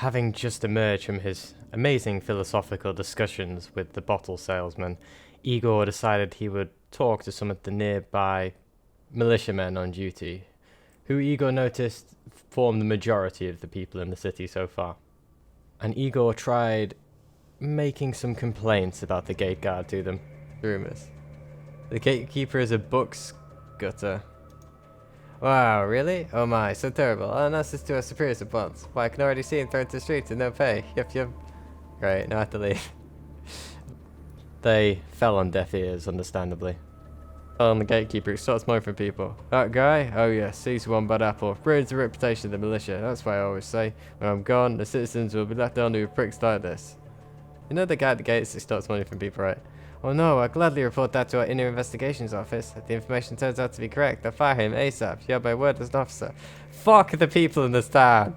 Having just emerged from his amazing philosophical discussions with the bottle salesman, Igor decided he would talk to some of the nearby militiamen on duty, who Igor noticed formed the majority of the people in the city so far. And Igor tried making some complaints about the gate guard to them. Rumors. The gatekeeper is a book scutter. Wow, really? Oh my, so terrible. I'll announce this to our superiors at once. Why, I can already see him thrown to the streets and no pay. Yep. Great, now I have to leave. They fell on deaf ears, understandably. On the gatekeeper, it starts more from people. That guy? Oh yes, he's one bad apple. Ruins the reputation of the militia. That's why I always say, when I'm gone, the citizens will be left only with pricks like this. You know the guy at the gates extorts money from people, right? Oh no, I'll gladly report that to our inner investigations office. If the information turns out to be correct, I'll fire him ASAP. You have my word as an officer. Fuck the people in this town!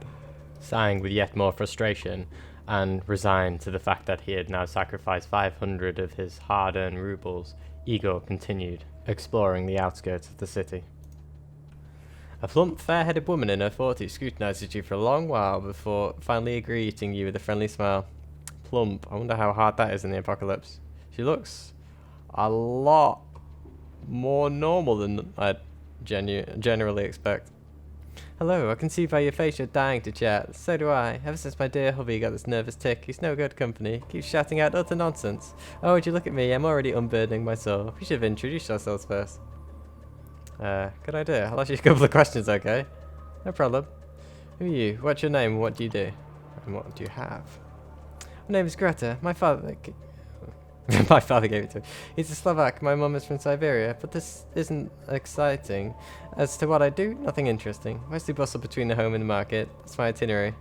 Sighing with yet more frustration, and resigned to the fact that he had now sacrificed 500 of his hard-earned rubles, Igor continued, exploring the outskirts of the city. A plump, fair-headed woman in her 40s scrutinizes you for a long while before finally greeting you with a friendly smile. Plump. I wonder how hard that is in the apocalypse. She looks a lot more normal than I'd generally expect. Hello, I can see by your face you're dying to chat. So do I. Ever since my dear hubby got this nervous tick, he's no good company. Keeps shouting out utter nonsense. Oh, would you look at me? I'm already unburdening my soul. We should have introduced ourselves first. Good idea. I'll ask you a couple of questions, okay? No problem. Who are you? What's your name? What do you do? And what do you have? My name is Greta. My father gave it to me. He's a Slovak. My mum is from Siberia. But this isn't exciting. As to what I do, nothing interesting. Mostly bustle between the home and the market. That's my itinerary.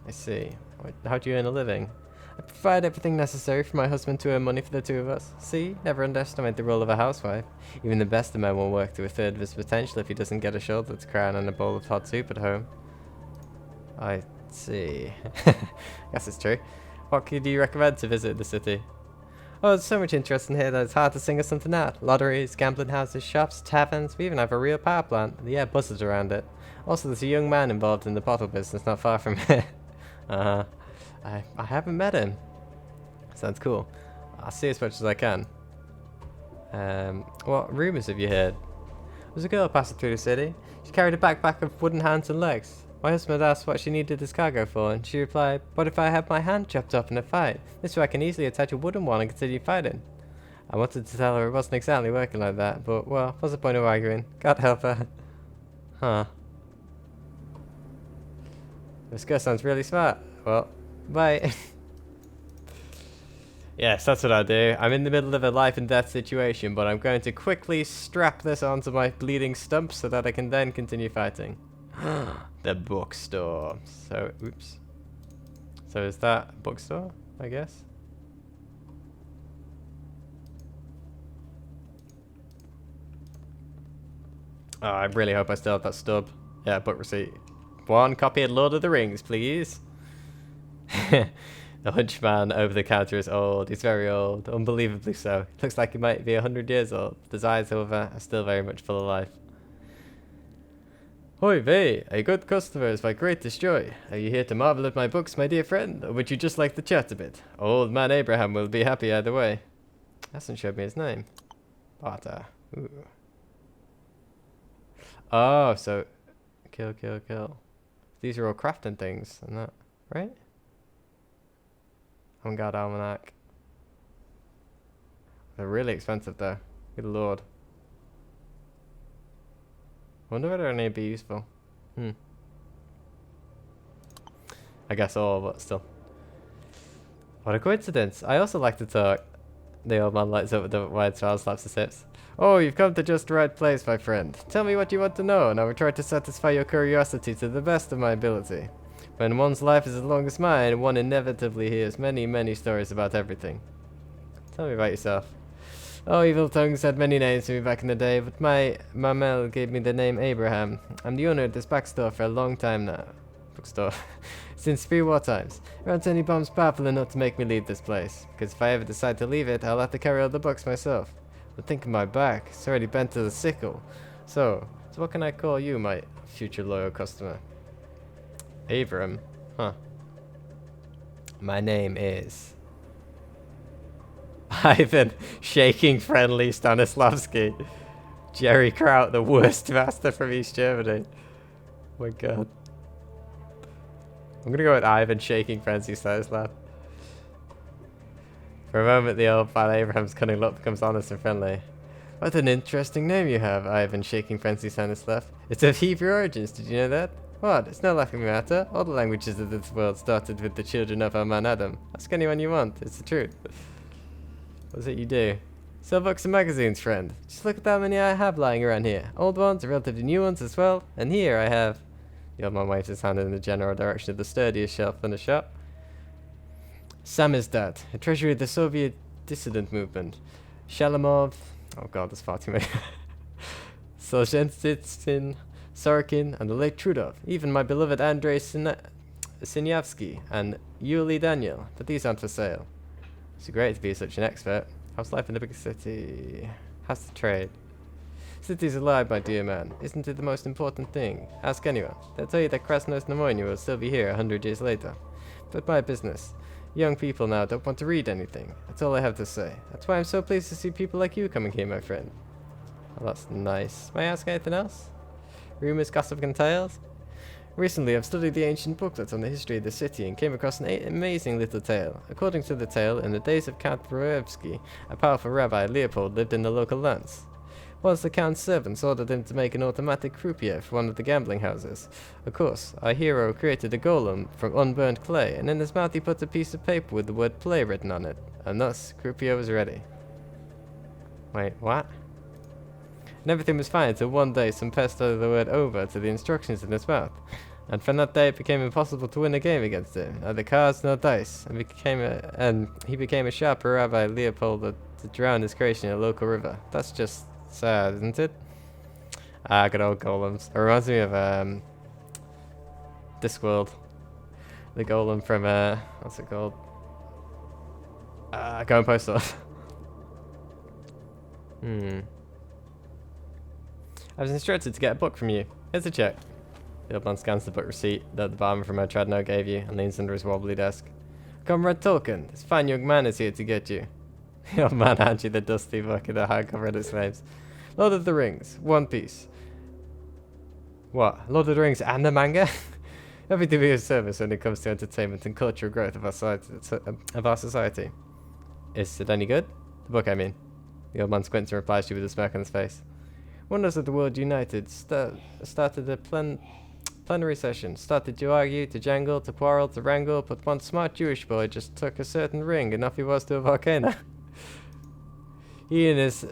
I see. How do you earn a living? I provide everything necessary for my husband to earn money for the two of us. See, never underestimate the role of a housewife. Even the best of men will work to a third of his potential if he doesn't get a shoulder to cry on and a bowl of hot soup at home. I see. Guess it's true. What could you recommend to visit the city? Oh, there's so much interest in here that it's hard to single something out. Lotteries, gambling houses, shops, taverns. We even have a real power plant. The air buzzes around it. Also, there's a young man involved in the bottle business not far from here. I haven't met him. Sounds cool. I'll see as much as I can. What rumours have you heard? There's a girl passing through the city. She carried a backpack of wooden hands and legs. My husband asked what she needed this cargo for, and she replied, "What if I have my hand chopped off in a fight? This way I can easily attach a wooden one and continue fighting." I wanted to tell her it wasn't exactly working like that, but, well, what's the point of arguing? God help her. Huh. This girl sounds really smart. Well, bye. Yes, that's what I do. I'm in the middle of a life and death situation, but I'm going to quickly strap this onto my bleeding stump so that I can then continue fighting. The bookstore. So, oops. So is that a bookstore, I guess? Oh, I really hope I still have that stub. Yeah, book receipt. One copy of Lord of the Rings, please. The hunchman over the counter is old. He's very old. Unbelievably so. Looks like he might be 100 years old. His eyes, however, are still very much full of life. Hoi vey, a good customer is my greatest joy. Are you here to marvel at my books, my dear friend, or would you just like to chat a bit? Old man Abraham will be happy either way. Hasn't showed me his name. Barter. Ooh. Oh, so kill. These are all crafting things and that, right? Avant-garde almanac. They're really expensive though. Good lord. Wonder whether any would be useful. I guess all, but still. What a coincidence. I also like to talk. The old man lights up with a wide smile, slaps his hips. Oh, you've come to just the right place, my friend. Tell me what you want to know, and I will try to satisfy your curiosity to the best of my ability. When one's life is as long as mine, one inevitably hears many stories about everything. Tell me about yourself. Oh, evil tongues had many names to me back in the day, but my mamel gave me the name Abraham. I'm the owner of this bookstore for a long time now. Since pre-war times. There aren't any bombs powerful enough to make me leave this place, because if I ever decide to leave it, I'll have to carry all the books myself. But think of my back, it's already bent to the sickle. So what can I call you, my future loyal customer? Avram. Huh. My name is Ivan Shaking Friendly Stanislavski. Jerry Kraut, the worst master from East Germany. Oh my god. I'm gonna go with Ivan Shaking Frenzy Stanislav. For a moment, the old man Abraham's cunning look becomes honest and friendly. What an interesting name you have, Ivan Shaking Frenzy Stanislav. It's of Hebrew origins, did you know that? What? It's no laughing matter. All the languages of this world started with the children of our man Adam. Ask anyone you want, it's the truth. What's it you do? Sell books and magazines, friend. Just look at how many I have lying around here. Old ones, relatively new ones as well. And here I have... The old man waves his hand in the general direction of the sturdiest shelf in the shop. Samizdat, a treasury of the Soviet dissident movement. Shalamov... Oh god, there's far too many. Solzhenitsyn, Sorokin, and the late Trudov. Even my beloved Andrei Sinyavsky and Yuli Daniel. But these aren't for sale. It's great to be such an expert. How's life in the big city? How's the trade? City's alive, my dear man. Isn't it the most important thing? Ask anyone. They'll tell you that Krasnoznamoyny will still be here 100 years later. But my business. Young people now don't want to read anything. That's all I have to say. That's why I'm so pleased to see people like you coming here, my friend. Well, that's nice. May I ask anything else? Rumors, gossip, and tales? Recently, I've studied the ancient booklets on the history of the city and came across an amazing little tale. According to the tale, in the days of Count Roevsky, a powerful rabbi, Leopold, lived in the local lands. Once the Count's servants ordered him to make an automatic croupier for one of the gambling houses. Of course, our hero created a golem from unburnt clay, and in his mouth he put a piece of paper with the word play written on it, and thus, croupier was ready. Wait, what? And everything was fine until one day some pest added the word over to the instructions in his mouth. And from that day it became impossible to win a game against him. Neither cards nor dice. And he became a sharper rabbi Leopold to drown his creation in a local river. That's just sad, isn't it? Ah, good old golems. It reminds me of Discworld. The golem from what's it called? Go and post off. I was instructed to get a book from you. Here's a check. The old man scans the book receipt that the barman from Tradno gave you and leans under his wobbly desk. Comrade Tolkien, this fine young man is here to get you. The old man hands you the dusty book and the hardcover and its names. Lord of the Rings, One Piece. What? Lord of the Rings and the manga? Happy to be of service when it comes to entertainment and cultural growth of our society. Is it any good? The book, I mean. The old man squints and replies to you with a smirk on his face. Wonders of the World United started a plenary session. Started to argue, to jangle, to quarrel, to wrangle, but one smart Jewish boy just took a certain ring and off he was to a volcano. He and his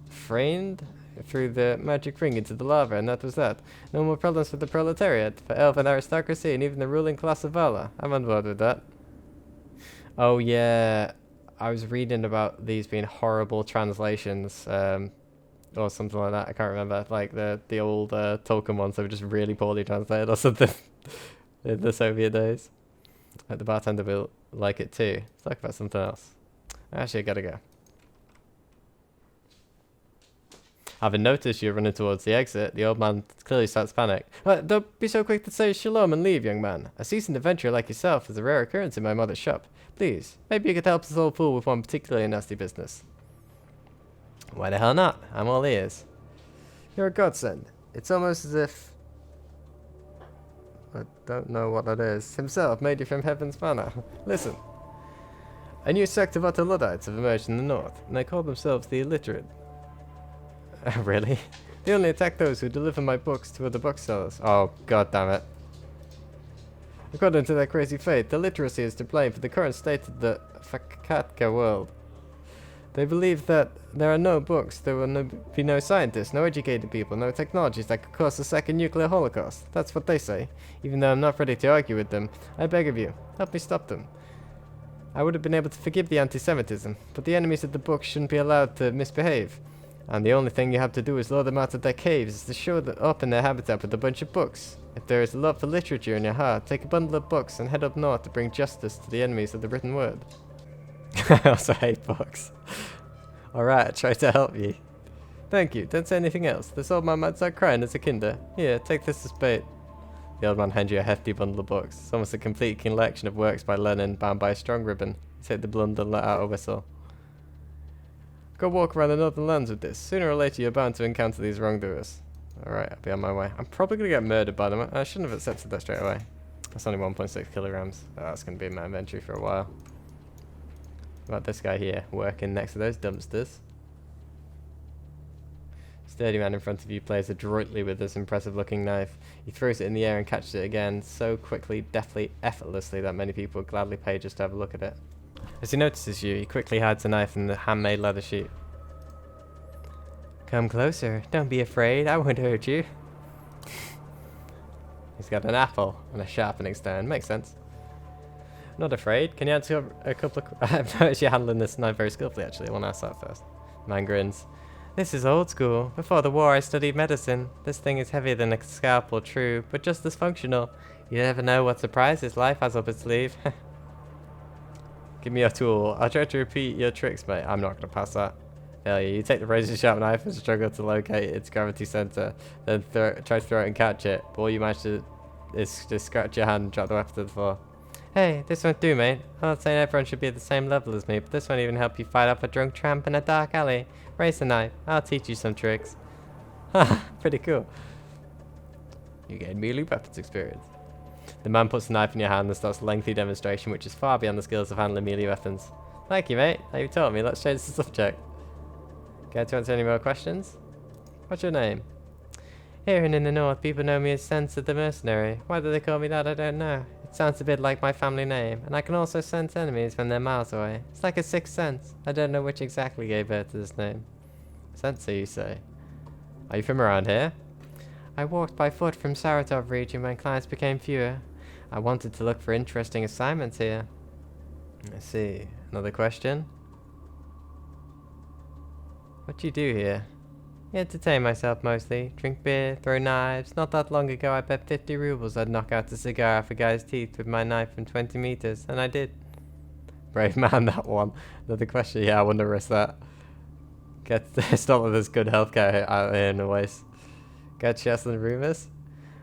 friend threw the magic ring into the lava, and that was that. No more problems for the proletariat, for elven aristocracy, and even the ruling class of Vala. I'm on board with that. Oh yeah, I was reading about these being horrible translations, or something like that. I can't remember. Like the old Tolkien ones that were just really poorly translated or something in the Soviet days. Like the bartender will like it too. Let's talk about something else. Actually, I gotta go. Having noticed you're running towards the exit, the old man clearly starts panic. Don't be so quick to say shalom and leave, young man. A seasoned adventurer like yourself is a rare occurrence in my mother's shop. Please, maybe you could help us all fool with one particularly nasty business. Why the hell not? I'm all ears. You're a godsend. It's almost as if... I don't know what that is. Himself made you from heaven's manna. Listen. A new sect of utter Luddites have emerged in the north, and they call themselves the illiterate. Really? They only attack those who deliver my books to other booksellers. Oh, god damn it. According to their crazy fate, the literacy is to blame for the current state of the Fakatka world. They believe that there are no books, there will be no scientists, no educated people, no technologies that could cause a second nuclear holocaust. That's what they say. Even though I'm not ready to argue with them, I beg of you, help me stop them. I would have been able to forgive the anti-Semitism, but the enemies of the book shouldn't be allowed to misbehave. And the only thing you have to do is lure them out of their caves, to show them up in their habitat with a bunch of books. If there is a love for literature in your heart, take a bundle of books and head up north to bring justice to the enemies of the written word. I also hate books. Alright, I try to help you. Thank you, don't say anything else. This old man might start crying as a kinder. Here, take this as bait. The old man handed you a hefty bundle of books. It's almost a complete collection of works by Lenin, bound by a strong ribbon. He took the bundle and let out a whistle. Go walk around the northern lands with this. Sooner or later you're bound to encounter these wrongdoers. Alright, I'll be on my way. I'm probably going to get murdered by them. I shouldn't have accepted that straight away. That's only 1.6 kilograms. Oh, that's going to be in my inventory for a while. What about this guy here, working next to those dumpsters? Sturdy man in front of you plays adroitly with this impressive looking knife. He throws it in the air and catches it again, so quickly, deftly, effortlessly that many people would gladly pay just to have a look at it. As he notices you, he quickly hides the knife in the handmade leather sheet. Come closer, don't be afraid, I won't hurt you. He's got an apple and a sharpening stone, makes sense. Not afraid, can you answer a couple of... I've noticed you're handling this knife very skillfully actually, I want to ask that first. Man grins. This is old school. Before the war I studied medicine. This thing is heavier than a scalpel, true, but just as functional. You never know what surprises life has up its sleeve. Give me your tool. I'll try to repeat your tricks, mate. I'm not going to pass that. Hell yeah, you take the razor sharp knife and struggle to locate its gravity center, then try to throw it and catch it. But all you manage to is just scratch your hand and drop the weapon to the floor. Hey, this won't do, mate. I'm not saying everyone should be at the same level as me, but this won't even help you fight off a drunk tramp in a dark alley. Raise the knife. I'll teach you some tricks. Haha, pretty cool. You gain melee weapons experience. The man puts the knife in your hand and starts a lengthy demonstration which is far beyond the skills of handling melee weapons. Thank you, mate. Now you've taught me. Let's change the subject. Care to answer any more questions? What's your name? Here and in the north, people know me as Sense of the Mercenary. Why do they call me that, I don't know. It sounds a bit like my family name, and I can also sense enemies when they're miles away. It's like a sixth sense. I don't know which exactly gave birth to this name. Sensor, you say? Are you from around here? I walked by foot from Saratov region when clients became fewer. I wanted to look for interesting assignments here. I see. Another question? What do you do here? I entertain myself mostly. Drink beer, throw knives. Not that long ago I bet 50 rubles I'd knock out a cigar off a guy's teeth with my knife from 20 meters, and I did. Brave man, that one. Another question, yeah, I wouldn't risk that. It's not that there's good healthcare out here in the West. Get chest and rumors?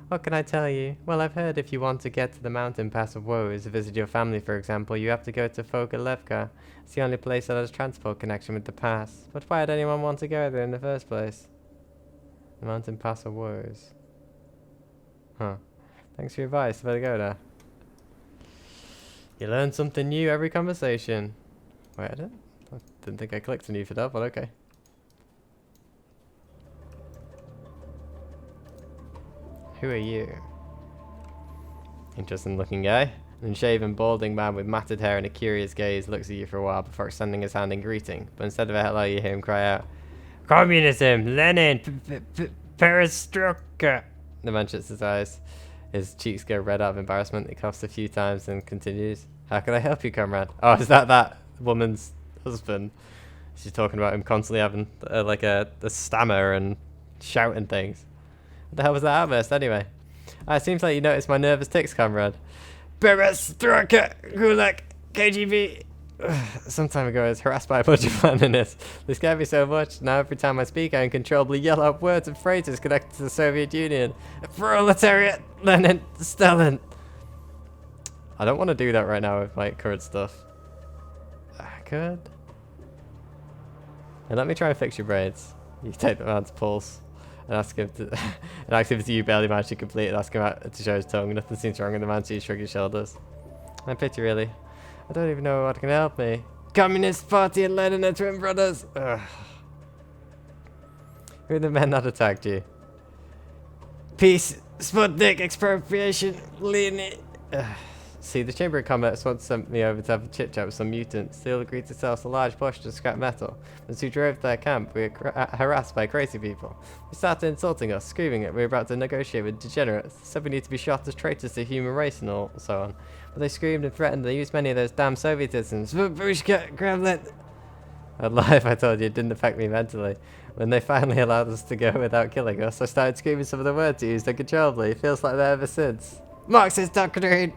What can I tell you? Well, I've heard if you want to get to the mountain pass of woes, visit your family for example, you have to go to Fogalevka. It's the only place that has transport connection with the pass. But why would anyone want to go there in the first place? The mountain pass of woes. Huh. Thanks for your advice, better go there. You learn something new every conversation. Wait, I didn't think I clicked on you for that, but okay. Who are you? Interesting looking guy. An unshaven, balding man with matted hair and a curious gaze looks at you for a while before extending his hand in greeting. But instead of a hello, you hear him cry out, Communism! Lenin! Perestroika! The man shuts his eyes. His cheeks go red out of embarrassment. He coughs a few times and continues. How can I help you, comrade? Oh, is that woman's husband? She's talking about him constantly having like a stammer and shouting things. What the hell was that outburst anyway? It seems like you noticed my nervous tics, comrade. Perestroika, Gulag, KGB. Some time ago I was harassed by a bunch of Leninists. They scared me so much, now every time I speak I uncontrollably yell out words and phrases connected to the Soviet Union. Proletariat, Lenin, Stalin. I don't want to do that right now with my current stuff. I could. And let me try and fix your braids. You take the man's pulse. And ask him to an activity you barely managed to complete and ask him out to show his tongue. Nothing seems wrong, and the man sees shrug his shoulders. I pity really. I don't even know what can help me. Communist Party and Lenin are twin brothers. Ugh. Who are the men that attacked you? Peace, Sputnik, expropriation, Lenin. See, the Chamber of Commerce once sent me over to have a chit-chat with some mutants. They all agreed to sell us a large portion of scrap metal. As we drove to their camp, we were harassed by crazy people. They started insulting us, screaming that we were about to negotiate with degenerates. They said we need to be shot as traitors to the human race and all, so on. But they screamed and threatened. They used many of those damn Sovietisms. Babushka, Kremlin. I'd lie if I told you it didn't affect me mentally. When they finally allowed us to go without killing us, I started screaming some of the words used uncontrollably. It feels like that ever since. Marxist doctrine!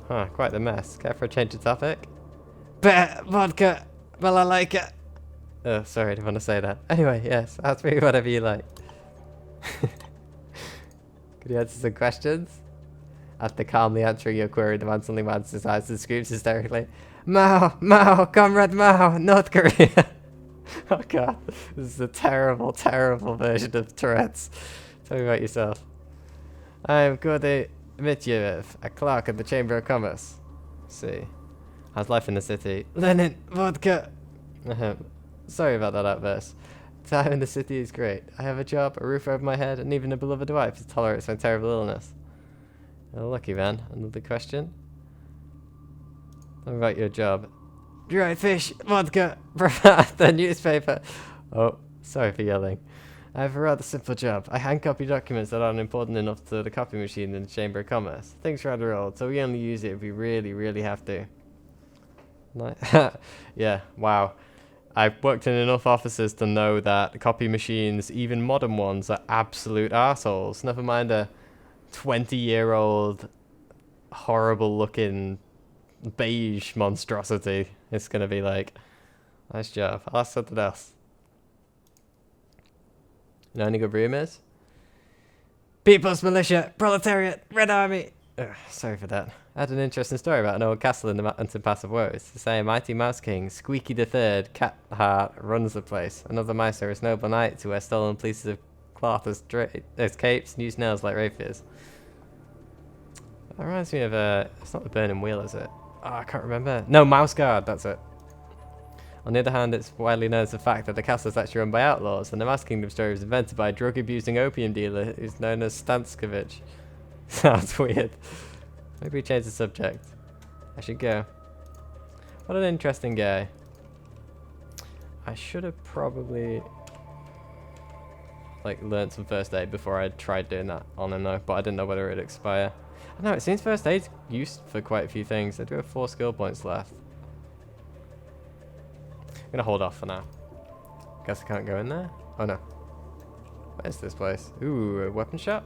Huh, quite the mess. Care for a change of topic? Beer, vodka, balalaika. Oh, sorry, I didn't want to say that. Anyway, yes, ask me whatever you like. Could you answer some questions? After calmly answering your query, the man suddenly mounts his eyes and screams hysterically, Mao! Mao! Comrade Mao! North Korea! Oh god, this is a terrible, terrible version of Tourette's. Tell me about yourself. I am Gordy Mityev, a clerk at the Chamber of Commerce. Let's see. How's life in the city? Lenin! Vodka! Sorry about that outburst. Time in the city is great. I have a job, a roof over my head, and even a beloved wife who tolerates my terrible illness. Oh, lucky man. Another question? What about your job? Dry fish, vodka, the newspaper. Oh, sorry for yelling. I have a rather simple job. I hand copy documents that aren't important enough to the copy machine in the Chamber of Commerce. Things rather old, so we only use it if we really, really have to. Yeah, wow. I've worked in enough offices to know that copy machines, even modern ones, are absolute assholes. Never mind a 20-year-old horrible-looking beige monstrosity. It's gonna be like, nice job. I'll ask something else. You know any good rumors? People's Militia, Proletariat, Red Army. Ugh, sorry for that. I had an interesting story about an old castle in the mountains of Pass of Woes. To say a mighty mouse king, Squeaky the Third, Cat Heart, runs the place. Another miser is noble knights who wear stolen pieces of cloth as capes and use nails like rapiers. That reminds me of it's not the Burning Wheel, is it? Oh, I can't remember. No, Mouse Guard, that's it. On the other hand, it's widely known as the fact that the castle is actually run by outlaws, and the Mouse Kingdom story was invented by a drug-abusing opium dealer who's known as Stanskovich. Sounds weird. Maybe we change the subject. I should go. What an interesting guy. I should have probably learned some first aid before I tried doing that on him though, but I didn't know whether it'd expire. I know, it seems first aid's used for quite a few things. I do have 4 skill points left. I'm gonna hold off for now. Guess I can't go in there? Oh no. Where's this place? Ooh, a weapon shop?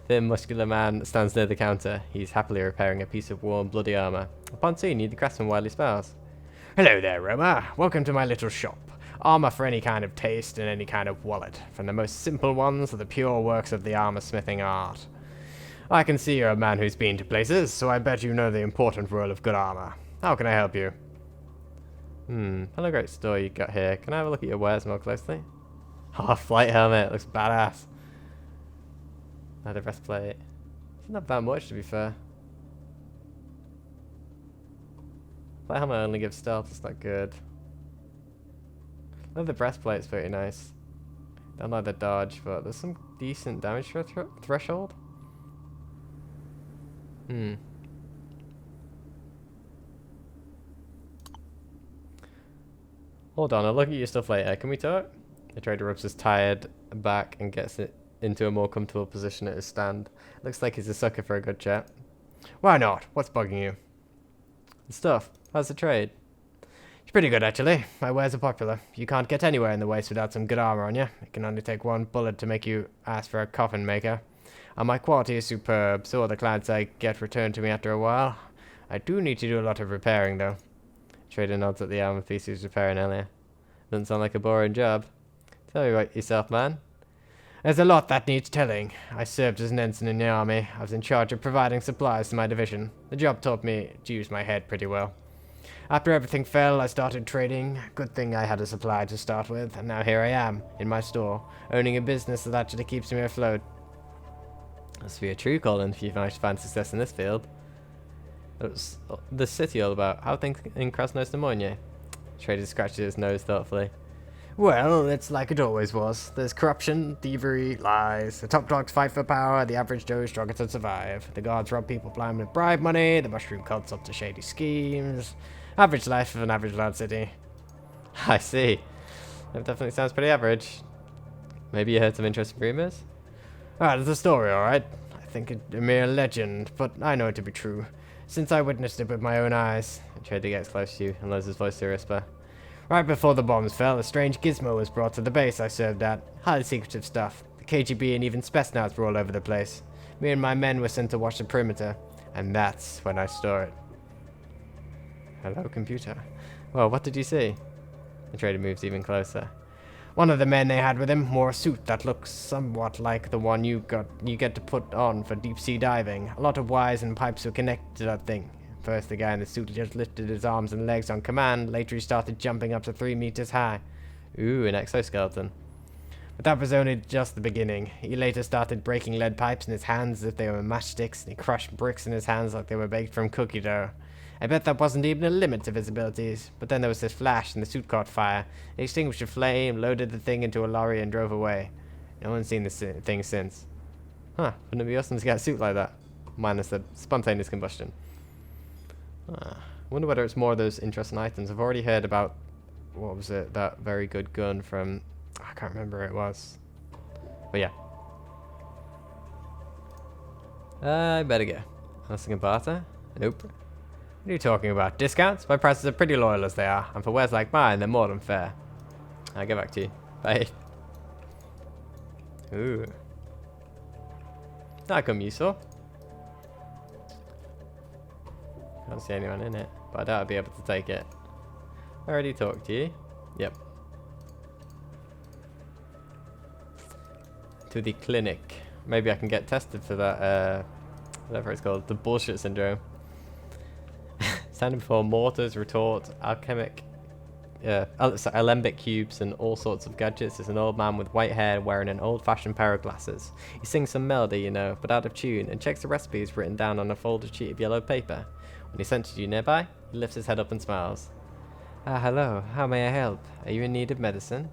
The muscular man stands near the counter. He's happily repairing a piece of worn, bloody armor. Upon seeing you, the craftsman widely smiles. Hello there, Roma. Welcome to my little shop. Armor for any kind of taste and any kind of wallet. From the most simple ones to the pure works of the armor-smithing art. I can see you're a man who's been to places, so I bet you know the important role of good armor. How can I help you? Hello, great store you got here. Can I have a look at your wares more closely? Oh, flight helmet. Looks badass. Leather breastplate. It's not that much, to be fair. Flight helmet only gives stealth. It's not good. Leather breastplate's pretty nice. Don't like the dodge, but there's some decent damage threshold. Hold on, I'll look at your stuff later. Can we talk? The trader rubs his tired back and gets it into a more comfortable position at his stand. Looks like he's a sucker for a good chat. Why not? What's bugging you? The stuff. How's the trade? It's pretty good, actually. My wares are popular. You can't get anywhere in the Waste without some good armor on you. It can only take one bullet to make you ask for a coffin maker. And my quality is superb, so all the clients I get return to me after a while. I do need to do a lot of repairing, though. Trader nods at the armor piece he was repairing earlier. Doesn't sound like a boring job. Tell me about yourself, man. There's a lot that needs telling. I served as an ensign in the army. I was in charge of providing supplies to my division. The job taught me to use my head pretty well. After everything fell, I started trading. Good thing I had a supply to start with, and now here I am, in my store, owning a business that actually keeps me afloat. Must be a true calling if you've managed to find success in this field. What's the city all about? How are things in Krasnostamonye? Trader scratches his nose thoughtfully. Well, it's like it always was. There's corruption, thievery, lies. The top dogs fight for power, the average Joe struggles to survive. The guards rob people blind with bribe money, the mushroom cult's up to shady schemes. Average life of an average large city. I see. That definitely sounds pretty average. Maybe you heard some interesting rumors? Ah, there's a story, alright. I think it a mere legend, but I know it to be true, since I witnessed it with my own eyes. The trader gets close to you and lowers his voice to a whisper. Right before the bombs fell, a strange gizmo was brought to the base I served at. Highly secretive stuff. The KGB and even Spetsnaz were all over the place. Me and my men were sent to watch the perimeter, and that's when I saw it. Hello, computer. Well, what did you see? The trader moves even closer. One of the men they had with him wore a suit that looks somewhat like the one you get to put on for deep-sea diving. A lot of wires and pipes were connected to that thing. First, the guy in the suit just lifted his arms and legs on command. Later, he started jumping up to 3 meters high. Ooh, an exoskeleton. But that was only just the beginning. He later started breaking lead pipes in his hands as if they were matchsticks, and he crushed bricks in his hands like they were baked from cookie dough. I bet that wasn't even a limit to his abilities. But then there was this flash, and the suit caught fire. He extinguished the flame, loaded the thing into a lorry, and drove away. No one's seen this thing since. Huh, wouldn't it be awesome to get a suit like that? Minus the spontaneous combustion. Wonder whether it's more of those interesting items. I've already heard about, what was it, that very good gun from, I can't remember who it was. But yeah. I better go. Nothing can barter? Nope. What are you talking about? Discounts? My prices are pretty loyal as they are, and for wares like mine, they're more than fair. I'll get back to you. Bye. Ooh. That come useful. Can't see anyone in it, but I doubt I'll be able to take it. I already talked to you. Yep. To the clinic. Maybe I can get tested for that, whatever it's called, the bullshit syndrome. Standing for mortars, retorts, alembic cubes, and all sorts of gadgets is an old man with white hair wearing an old-fashioned pair of glasses. He sings some melody, you know, but out of tune, and checks the recipes written down on a folded sheet of yellow paper. When he senses you nearby, he lifts his head up and smiles. Ah, hello. How may I help? Are you in need of medicine?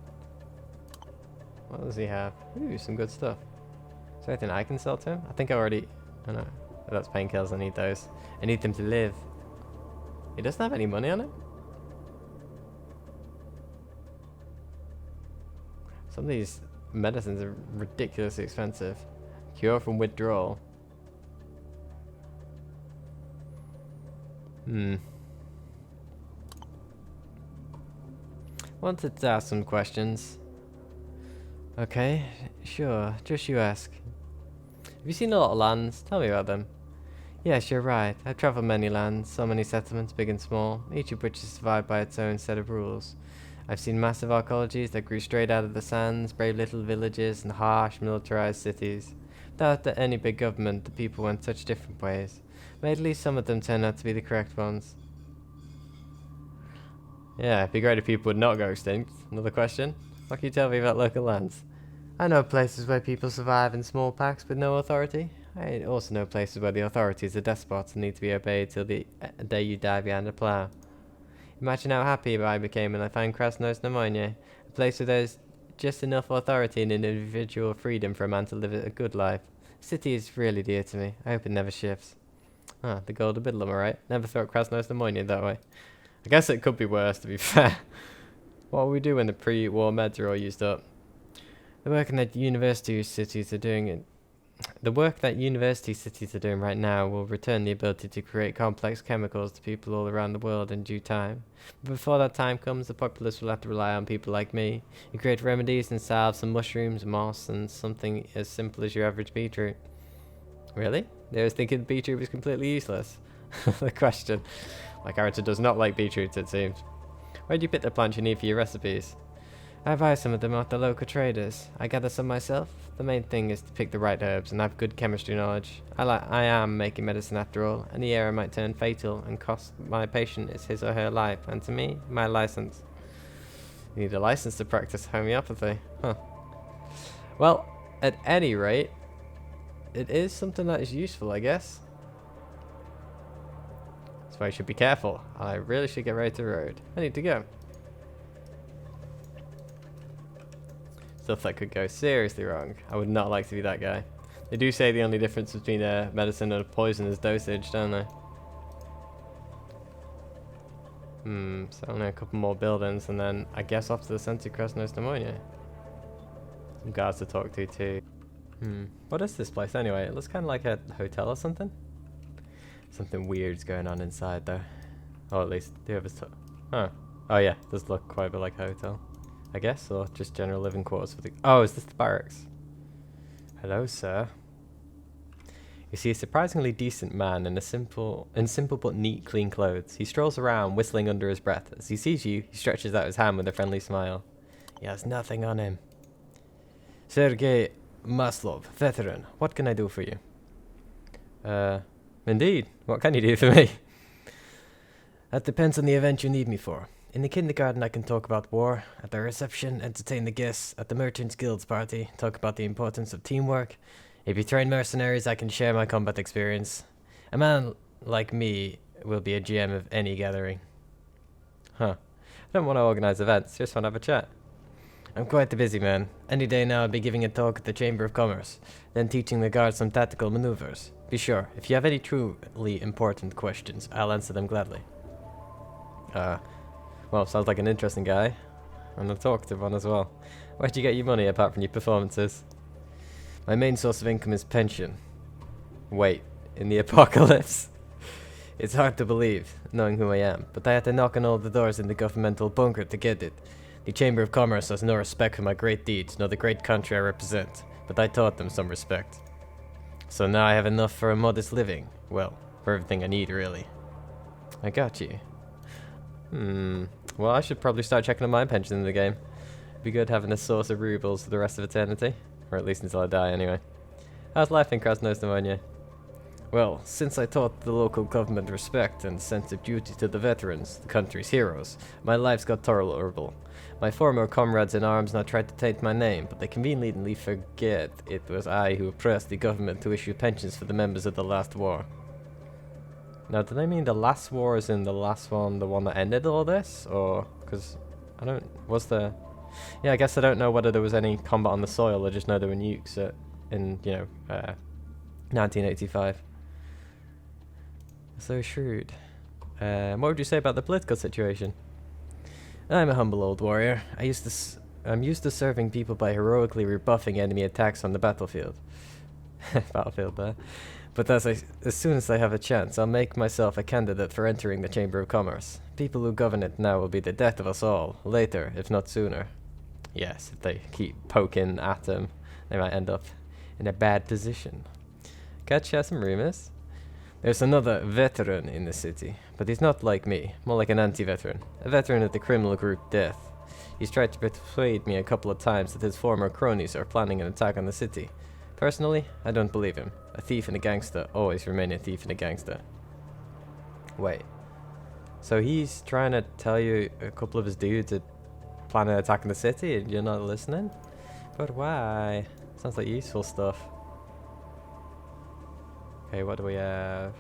What does he have? Ooh, some good stuff. Is there anything I can sell to him? I think I already... Oh no. Oh, that's painkillers. I need those. I need them to live. He doesn't have any money on him? Some of these medicines are ridiculously expensive. Cure from withdrawal. Wanted to ask some questions. Okay, sure, just you ask. Have you seen a lot of lands? Tell me about them. Yes, you're right. I've traveled many lands, so many settlements, big and small, each of which is survived by its own set of rules. I've seen massive archaeologies that grew straight out of the sands, brave little villages, and harsh, militarized cities. Without any big government, the people went such different ways. But at least some of them turned out to be the correct ones. Yeah, it'd be great if people would not go extinct. Another question? What can you tell me about local lands? I know places where people survive in small packs with no authority. I also know places where the authorities are despots and need to be obeyed till the day you die behind a plough. Imagine how happy I became when I found Krasnoye, a place where there's just enough authority and individual freedom for a man to live a good life. The city is really dear to me. I hope it never shifts. Ah, the golden middle, am I right? Never thought Krasnoye that way. I guess it could be worse, to be fair. What will we do when the pre-war meds are all used up? The work that university cities are doing right now will return the ability to create complex chemicals to people all around the world in due time. But before that time comes, the populace will have to rely on people like me who create remedies and salves and mushrooms, moss, and something as simple as your average beetroot. Really? They was thinking beetroot was completely useless. The question. My character does not like beetroots, it seems. Where do you pick the plants you need for your recipes? I buy some of them at the local traders. I gather some myself. The main thing is to pick the right herbs and have good chemistry knowledge. I am making medicine after all. Any error might turn fatal and cost my patient his or her life, and to me, my license. You need a license to practice homeopathy. Huh. Well, at any rate, it is something that is useful, I guess. That's why I should be careful. I really should get ready to road. I need to go. Stuff that could go seriously wrong. I would not like to be that guy. They do say the only difference between a medicine and a poison is dosage, don't they? So only a couple more buildings and then I guess off to the Centre Krasnoye. Some guards to talk to too. What is this place anyway? It looks kind of like a hotel or something. Something weird's going on inside though. Or at least whoever's oh yeah, does look quite a bit like a hotel. I guess, or just general living quarters for the... Oh, is this the barracks? Hello, sir. You see a surprisingly decent man in simple but neat, clean clothes. He strolls around, whistling under his breath. As he sees you, he stretches out his hand with a friendly smile. He has nothing on him. Sergei Maslov, veteran. What can I do for you? Indeed. What can you do for me? That depends on the event you need me for. In the kindergarten, I can talk about war. At the reception, entertain the guests. At the Merchants Guild's party, talk about the importance of teamwork. If you train mercenaries, I can share my combat experience. A man like me will be a GM of any gathering. Huh. I don't want to organize events, just want to have a chat. I'm quite a busy man. Any day now I'll be giving a talk at the Chamber of Commerce, then teaching the guards some tactical maneuvers. Be sure, if you have any truly important questions, I'll answer them gladly. Well, sounds like an interesting guy. And a talkative one as well. Where'd you get your money apart from your performances? My main source of income is pension. Wait, in the apocalypse? It's hard to believe, knowing who I am, but I had to knock on all the doors in the governmental bunker to get it. The Chamber of Commerce has no respect for my great deeds, nor the great country I represent, but I taught them some respect. So now I have enough for a modest living. Well, for everything I need, really. I got you. Well, I should probably start checking on my pension in the game. Be good having a source of rubles for the rest of eternity. Or at least until I die, anyway. How's life in Krasnostamonia? Well, since I taught the local government respect and sense of duty to the veterans, the country's heroes, my life's got tolerable. My former comrades in arms now tried to taint my name, but they conveniently forget it was I who pressed the government to issue pensions for the members of the last war. Now, do they mean the last war is in the last one, the one that ended all this? Or, because, I don't, was there... Yeah, I guess I don't know whether there was any combat on the soil, I just know there were nukes in, 1985. So shrewd. What would you say about the political situation? I'm a humble old warrior. I'm used to serving people by heroically rebuffing enemy attacks on the battlefield. Battlefield there. But as soon as I have a chance, I'll make myself a candidate for entering the Chamber of Commerce. People who govern it now will be the death of us all, later, if not sooner. Yes, if they keep poking at them, they might end up in a bad position. Can't share some rumors? There's another veteran in the city, but he's not like me, more like an anti-veteran. A veteran of the criminal group Death. He's tried to persuade me a couple of times that his former cronies are planning an attack on the city. Personally, I don't believe him. A thief and a gangster always remain a thief and a gangster. Wait. So he's trying to tell you a couple of his dudes are planning an attack on the city and you're not listening? But why? Sounds like useful stuff. Okay, what do we have?